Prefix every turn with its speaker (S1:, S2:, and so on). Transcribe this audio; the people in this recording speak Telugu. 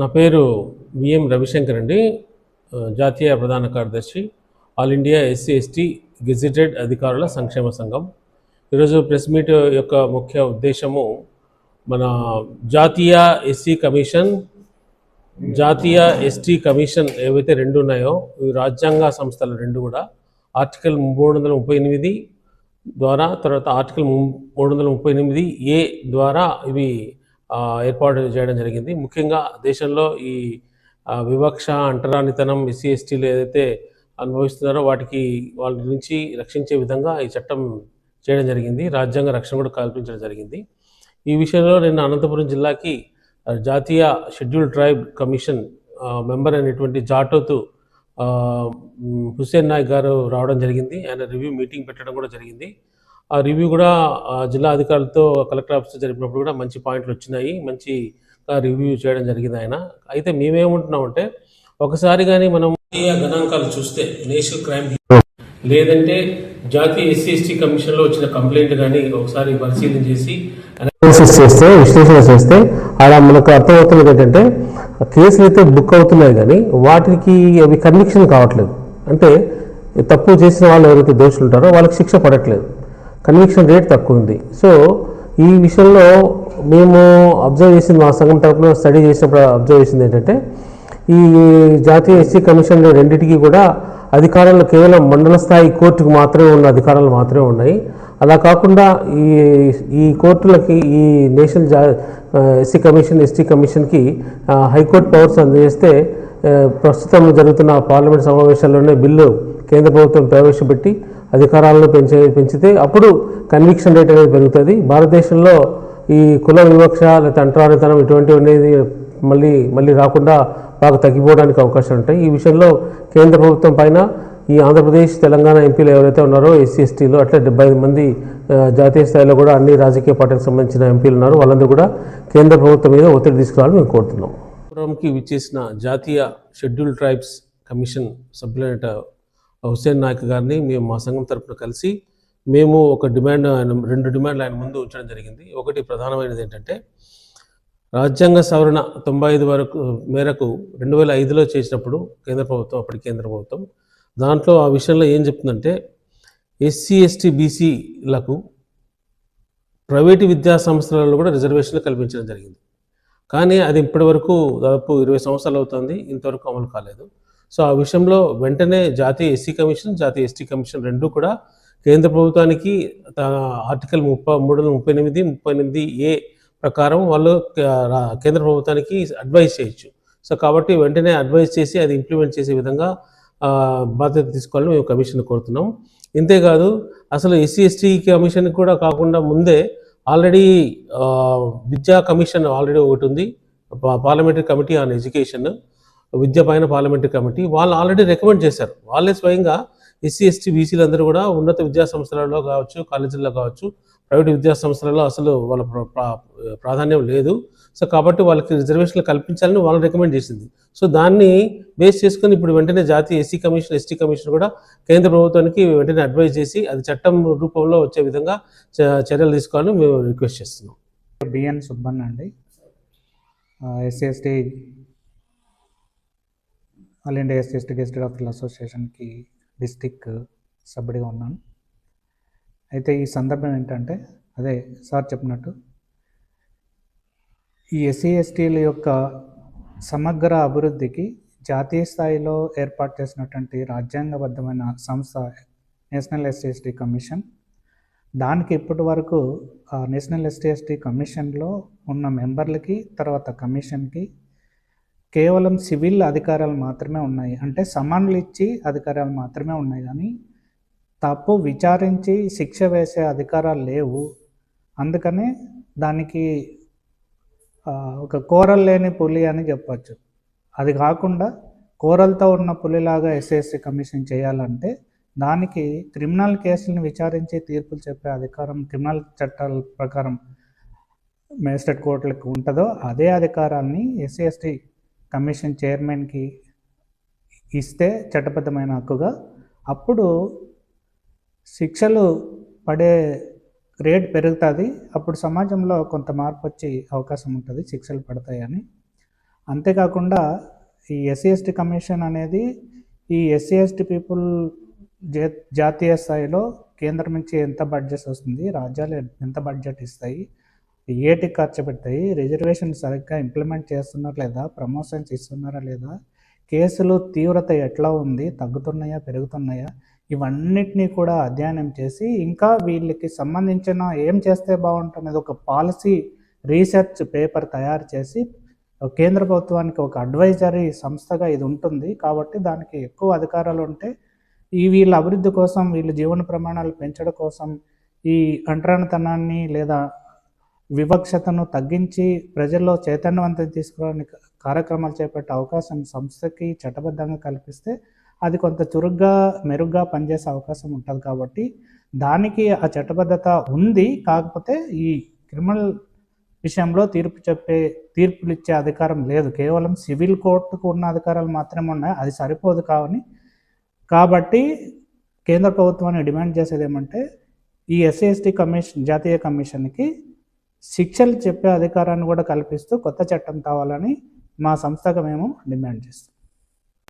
S1: నా పేరు విఎం రవిశంకర్ అండి. జాతీయ ప్రధాన కార్యదర్శి, all India SC ST gazetted అధికారుల సంక్షేమ సంఘం. ఈరోజు ప్రెస్ మీట్ యొక్క ముఖ్య ఉద్దేశము మన జాతీయ ఎస్సీ కమిషన్, జాతీయ ఎస్టీ కమిషన్ ఏవైతే రెండు ఉన్నాయో ఇవి రాజ్యాంగ సంస్థలు రెండు కూడా ఆర్టికల్ 338 ద్వారా, తర్వాత ఆర్టికల్ 338A ద్వారా ఇవి ఏర్పాటు చేయడం జరిగింది. ముఖ్యంగా దేశంలో ఈ వివక్ష, అంటరానితనం ఎస్సీ ఎస్టీలు ఏదైతే అనుభవిస్తున్నారో వాటికి వాళ్ళ నుంచి రక్షించే విధంగా ఈ చట్టం చేయడం జరిగింది. రాజ్యాంగ రక్షణ కూడా కల్పించడం జరిగింది. ఈ విషయంలో నేను అనంతపురం జిల్లాకి జాతీయ షెడ్యూల్ ట్రైబ్ కమిషన్ మెంబర్ అయినటువంటి జాటోతు హుస్సేన్ నాయక్ గారు రావడం జరిగింది. ఆయన రివ్యూ మీటింగ్ పెట్టడం కూడా జరిగింది. ఆ రివ్యూ కూడా జిల్లా అధికారులతో కలెక్టర్ ఆఫీస్లో జరిపినప్పుడు కూడా మంచి పాయింట్లు వచ్చినాయి, మంచి రివ్యూ చేయడం జరిగింది ఆయన. అయితే మేమేమంటున్నామంటే, ఒకసారి కానీ మనం గణాంకాలు చూస్తే నేషనల్ క్రైమ్ లేదంటే జాతీయ ఎస్సీ ఎస్టీ కమిషన్లో వచ్చిన కంప్లైంట్ కానీ ఒకసారి పరిశీలన చేసి విశ్లేషణ చేస్తే అలా మనకు అర్థమవుతున్నది ఏంటంటే, కేసులు అయితే బుక్ అవుతున్నాయి కానీ వాటికి అవి కన్విక్షన్ కావట్లేదు. అంటే తప్పు చేసిన వాళ్ళు ఎవరైతే దోషులు ఉంటారో వాళ్ళకి శిక్ష పడట్లేదు, కన్విక్షన్ రేట్ తక్కువ ఉంది. సో ఈ విషయంలో మేము అబ్జర్వ్ చేసింది, మా సంఘం తరఫున స్టడీ చేసినప్పుడు అబ్జర్వ్ చేసింది ఏంటంటే, ఈ జాతీయ ఎస్సీ కమిషన్లో రెండింటికి కూడా అధికారాలు కేవలం మండల స్థాయి కోర్టుకు మాత్రమే ఉన్న అధికారాలు మాత్రమే ఉన్నాయి. అలా కాకుండా ఈ కోర్టులకి, ఈ నేషనల్ ఎస్సీ కమిషన్, ఎస్టీ కమిషన్కి హైకోర్టు పవర్స్ అందజేస్తే ప్రస్తుతం జరుగుతున్న పార్లమెంట్ సమావేశాల్లోనే బిల్లు కేంద్ర ప్రభుత్వం ప్రవేశపెట్టి అధికారాలను పెంచితే అప్పుడు కన్విక్షన్ రేట్ అనేది పెరుగుతుంది. భారతదేశంలో ఈ కుల వివక్ష లేదా అంటరానితనం ఇటువంటివి అనేది మళ్ళీ రాకుండా బాగా తగ్గిపోవడానికి అవకాశాలు ఉంటాయి. ఈ విషయంలో కేంద్ర ప్రభుత్వం పైన ఈ ఆంధ్రప్రదేశ్, తెలంగాణ ఎంపీలు ఎవరైతే ఉన్నారో ఎస్సీ ఎస్టీలు, అట్లా 75 మంది జాతీయ స్థాయిలో కూడా అన్ని రాజకీయ పార్టీలకు సంబంధించిన ఎంపీలు ఉన్నారు. వాళ్ళందరూ కూడా కేంద్ర ప్రభుత్వం మీద ఒత్తిడి తీసుకురావాలని మేము కోరుతున్నాం. పురంకి విచ్చేసిన జాతీయ షెడ్యూల్ ట్రైబ్స్ కమిషన్ సభ్యులైన హుస్సేన్ నాయక్ గారిని మేము మా సంఘం తరఫున కలిసి మేము ఒక డిమాండ్, రెండు డిమాండ్లు ఆయన ముందు ఉంచడం జరిగింది. ఒకటి ప్రధానమైనది ఏంటంటే, రాజ్యాంగ సవరణ 95 మేరకు 2005లో చేసినప్పుడు కేంద్ర ప్రభుత్వం దాంట్లో ఆ విషయంలో ఏం చెప్తుందంటే, ఎస్సీ ఎస్టీ బీసీలకు ప్రైవేటు విద్యా సంస్థలలో కూడా రిజర్వేషన్లు కల్పించడం జరిగింది. కానీ అది ఇప్పటివరకు దాదాపు 20 సంవత్సరాలు అవుతుంది, ఇంతవరకు అమలు కాలేదు. సో ఆ విషయంలో వెంటనే జాతీయ ఎస్సీ కమిషన్, జాతీయ ఎస్టీ కమిషన్ రెండు కూడా కేంద్ర ప్రభుత్వానికి ఆర్టికల్ 338A ప్రకారం వాళ్ళు కేంద్ర ప్రభుత్వానికి అడ్వైజ్ చేయొచ్చు. సో కాబట్టి వెంటనే అడ్వైజ్ చేసి అది ఇంప్లిమెంట్ చేసే విధంగా బాధ్యత తీసుకోవాలని మేము కమిషన్ కోరుతున్నాం. ఇంతేకాదు, అసలు ఎస్సీ ఎస్టీ కమిషన్ కూడా కాకుండా ముందే ఆల్రెడీ విద్యా కమిషన్ ఆల్రెడీ ఒకటి ఉంది, పార్లమెంటరీ కమిటీ ఆన్ ఎడ్యుకేషన్, విద్య పైన పార్లమెంటరీ కమిటీ. వాళ్ళు ఆల్రెడీ రికమెండ్ చేశారు. వాళ్ళే స్వయంగా ఎస్సీ ఎస్టీ బీసీలందరూ కూడా ఉన్నత విద్యా సంస్థలలో కావచ్చు, కాలేజీల్లో కావచ్చు, ప్రైవేట్ విద్యా సంస్థలలో అసలు వాళ్ళ ప్రాధాన్యం లేదు. సో కాబట్టి వాళ్ళకి రిజర్వేషన్లు కల్పించాలని వాళ్ళు రికమెండ్ చేసింది. సో దాన్ని బేస్ చేసుకొని ఇప్పుడు వెంటనే జాతీయ ఎస్సీ కమిషన్, ఎస్టీ కమిషన్ కూడా కేంద్ర ప్రభుత్వానికి వెంటనే అడ్వైజ్ చేసి అది చట్టం రూపంలో వచ్చే విధంగా చర్యలు తీసుకోవాలని మేము రిక్వెస్ట్ చేస్తున్నాం.
S2: బిఎన్ సుబ్బన్న అండి, SC ST all India SC ST gazetted officers అసోసియేషన్కి డిస్టిక్ సభ్యుడిగా ఉన్నాను. అయితే ఈ సందర్భం ఏంటంటే, అదే సార్ చెప్పినట్టు ఈ ఎస్సీ ఎస్టీల యొక్క సమగ్ర అభివృద్ధికి జాతీయ స్థాయిలో ఏర్పాటు చేసినటువంటి రాజ్యాంగబద్ధమైన సంస్థ నేషనల్ ఎస్సీ ఎస్టీ కమిషన్. దానికి ఇప్పటి వరకు నేషనల్ ఎస్సీ ఎస్టీ కమిషన్లో ఉన్న మెంబర్లకి, తర్వాత కమిషన్కి కేవలం సివిల్ అధికారాలు మాత్రమే ఉన్నాయి. అంటే సమన్లు ఇచ్చి అధికారాలు మాత్రమే ఉన్నాయి, కానీ తప్పు విచారించి శిక్ష వేసే అధికారాలు లేవు. అందుకనే దానికి ఒక కోరలు లేని పులి అని చెప్పచ్చు. అది కాకుండా కోరలతో ఉన్న పులిలాగా ఎస్సీ కమిషన్ చేయాలంటే దానికి క్రిమినల్ కేసులను విచారించి తీర్పులు చెప్పే అధికారం క్రిమినల్ చట్టాల ప్రకారం మేజిస్ట్రేట్ కోర్టులకు ఉంటుందో అదే అధికారాన్ని ఎస్సీ ఎస్టీ కమిషన్ చైర్మన్కి ఇస్తే చట్టబద్ధమైన హక్కుగా, అప్పుడు శిక్షలు పడే రేట్ పెరుగుతుంది. అప్పుడు సమాజంలో కొంత మార్పు వచ్చే అవకాశం ఉంటుంది, శిక్షలు పడతాయని. అంతేకాకుండా ఈ ఎస్సీ ఎస్టీ కమిషన్ అనేది ఈ ఎస్సీ ఎస్టీ పీపుల్ జాతీయ స్థాయిలో కేంద్రం నుంచి ఎంత బడ్జెట్ వస్తుంది, రాజ్యాలు ఎంత బడ్జెట్ ఇస్తాయి, ఏటికి ఖర్చు పెడతాయి, రిజర్వేషన్ సరిగ్గా ఇంప్లిమెంట్ చేస్తున్నారా లేదా, ప్రమోషన్స్ ఇస్తున్నారా లేదా, కేసులు తీవ్రత ఎట్లా ఉంది, తగ్గుతున్నాయా పెరుగుతున్నాయా, ఇవన్నిటినీ కూడా అధ్యయనం చేసి ఇంకా వీళ్ళకి సంబంధించిన ఏం చేస్తే బాగుంటుంది ఒక పాలసీ రీసెర్చ్ పేపర్ తయారు చేసి కేంద్ర ప్రభుత్వానికి ఒక అడ్వైజరీ సంస్థగా ఇది ఉంటుంది. కాబట్టి దానికి ఎక్కువ అధికారాలు ఉంటే వీళ్ళ అభివృద్ధి కోసం, వీళ్ళ జీవన ప్రమాణాలు పెంచడం కోసం ఈ అంటరానితనాన్ని లేదా వివక్షతను తగ్గించి ప్రజల్లో చైతన్యవంతం తీసుకురావడానికి కార్యక్రమాలు చేపట్టే అవకాశం సంస్థకి చట్టబద్ధంగా కల్పిస్తే అది కొంత చురుగ్గా మెరుగ్గా పనిచేసే అవకాశం ఉంటుంది. కాబట్టి దానికి ఆ చట్టబద్ధత ఉంది. కాకపోతే ఈ క్రిమినల్ విషయంలో తీర్పులు ఇచ్చే అధికారం లేదు. కేవలం సివిల్ కోర్టుకు ఉన్న అధికారాలు మాత్రమే ఉన్నాయి. అది సరిపోదు కాబట్టి కేంద్ర ప్రభుత్వాన్ని డిమాండ్ చేసేది ఏమంటే ఈ ఎస్సీ ఎస్టీ కమిషన్, జాతీయ కమిషన్కి శిక్షలు చెప్పే అధికారాన్ని కూడా కల్పిస్తూ కొత్త చట్టం కావాలని మా సంస్థగా మేము డిమాండ్ చేస్తాం.